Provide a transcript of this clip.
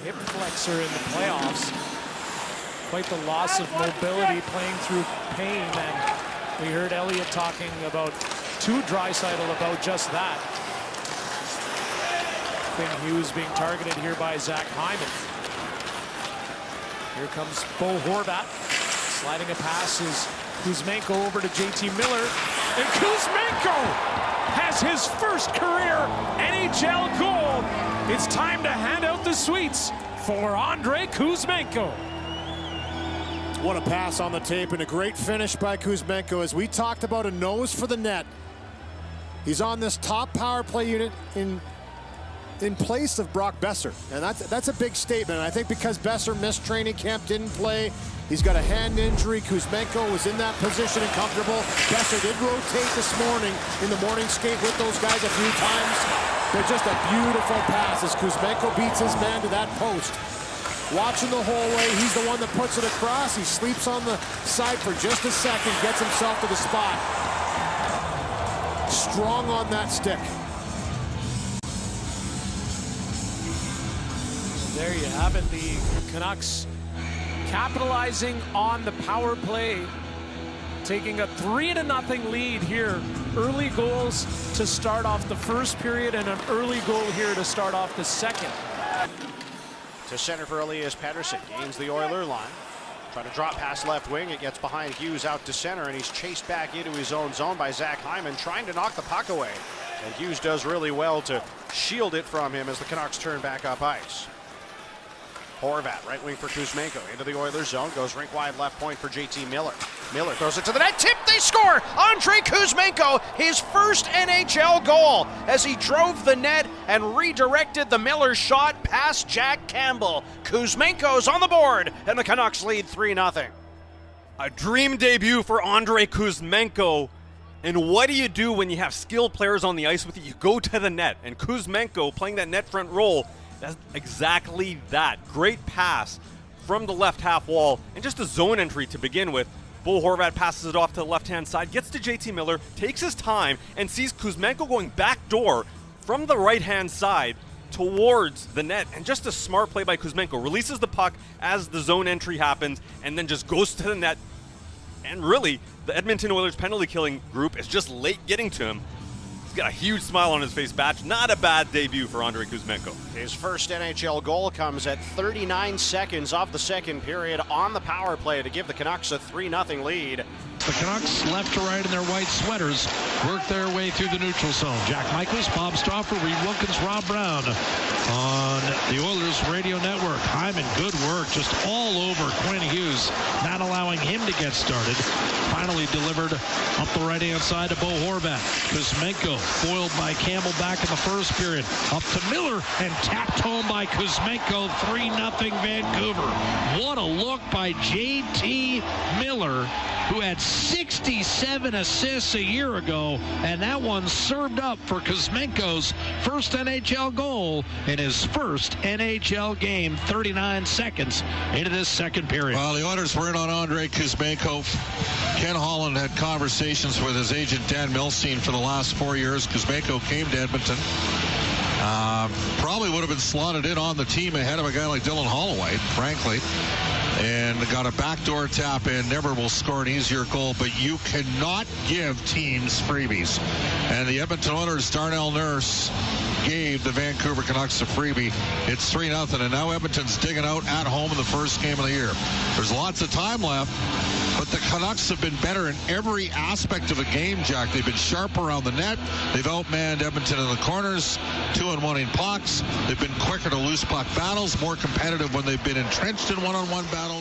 hip flexor in the playoffs. Quite the loss of mobility playing through pain, and we heard Elliott talking about to Draisaitl about just that. Quinn Hughes being targeted here by Zach Hyman. Here comes Bo Horvat. Sliding a pass is Kuzmenko over to JT Miller. And Kuzmenko has his first career NHL goal. It's time to hand out the sweets for Andrei Kuzmenko. What a pass on the tape and a great finish by Kuzmenko. As we talked about, a nose for the net. He's on this top power play unit in place of Brock Boeser, and that's a big statement. And I think because Boeser missed training camp, didn't play, he's got a hand injury. Kuzmenko was in that position and comfortable. Boeser did rotate this morning in the morning skate with those guys a few times. But just a beautiful pass as Kuzmenko beats his man to that post. Watching the whole way, he's the one that puts it across. He sleeps on the side for just a second, gets himself to the spot. Strong on that stick. There you have it, the Canucks capitalizing on the power play, taking a 3-0 lead here. Early goals to start off the first period and an early goal here to start off the second. To center for Elias Pettersson, gains the Oiler line. Trying to drop past left wing, it gets behind Hughes out to center, and he's chased back into his own zone by Zach Hyman, trying to knock the puck away. And Hughes does really well to shield it from him as the Canucks turn back up ice. Horvat, right wing for Kuzmenko, into the Oilers zone, goes rink wide left point for JT Miller. Miller throws it to the net, tip, they score! Andrei Kuzmenko, his first NHL goal as he drove the net and redirected the Miller shot past Jack Campbell. Kuzmenko's on the board, and the Canucks lead 3-0. A dream debut for Andrei Kuzmenko. And what do you do when you have skilled players on the ice with you? You go to the net, and Kuzmenko playing that net front role, that's exactly that. Great pass from the left half wall and just a zone entry to begin with. Bo Horvat passes it off to the left-hand side, gets to JT Miller, takes his time, and sees Kuzmenko going back door from the right-hand side towards the net. And just a smart play by Kuzmenko. Releases the puck as the zone entry happens and then just goes to the net. And really, the Edmonton Oilers penalty-killing group is just late getting to him. He's got a huge smile on his face, Batch. Not a bad debut for Andrei Kuzmenko. His first NHL goal comes at 39 seconds of the second period on the power play to give the Canucks a 3-0 lead. The Canucks, left to right in their white sweaters, work their way through the neutral zone. Jack Michaels, Bob Stauffer, Reed Wilkins, Rob Brown on the Oilers radio network. Hyman, good work, just all over Quinn Hughes, not allowing him to get started. Finally delivered up the right-hand side to Bo Horvat. Kuzmenko foiled by Campbell back in the first period. Up to Miller and tapped home by Kuzmenko. 3-0 Vancouver. What a look by JT Miller, who had 67 assists a year ago, and that one served up for Kuzmenko's first NHL goal in his first NHL game, 39 seconds into this second period. Well, the Oilers were in on Andrei Kuzmenko. Ken Holland had conversations with his agent Dan Milstein for the last 4 years. Kuzmenko came to Edmonton. Probably would have been slotted in on the team ahead of a guy like Dylan Holloway, frankly. And got a backdoor tap in. Never will score an easier goal, but you cannot give teams freebies. And the Edmonton Oilers, Darnell Nurse, gave the Vancouver Canucks a freebie. It's 3-0, and now Edmonton's digging out at home in the first game of the year. There's lots of time left, but the Canucks have been better in every aspect of the game, Jack. They've been sharp around the net. They've outmanned Edmonton in the corners, 2-1 in pucks. They've been quicker to loose puck battles, more competitive when they've been entrenched in one-on-one battles.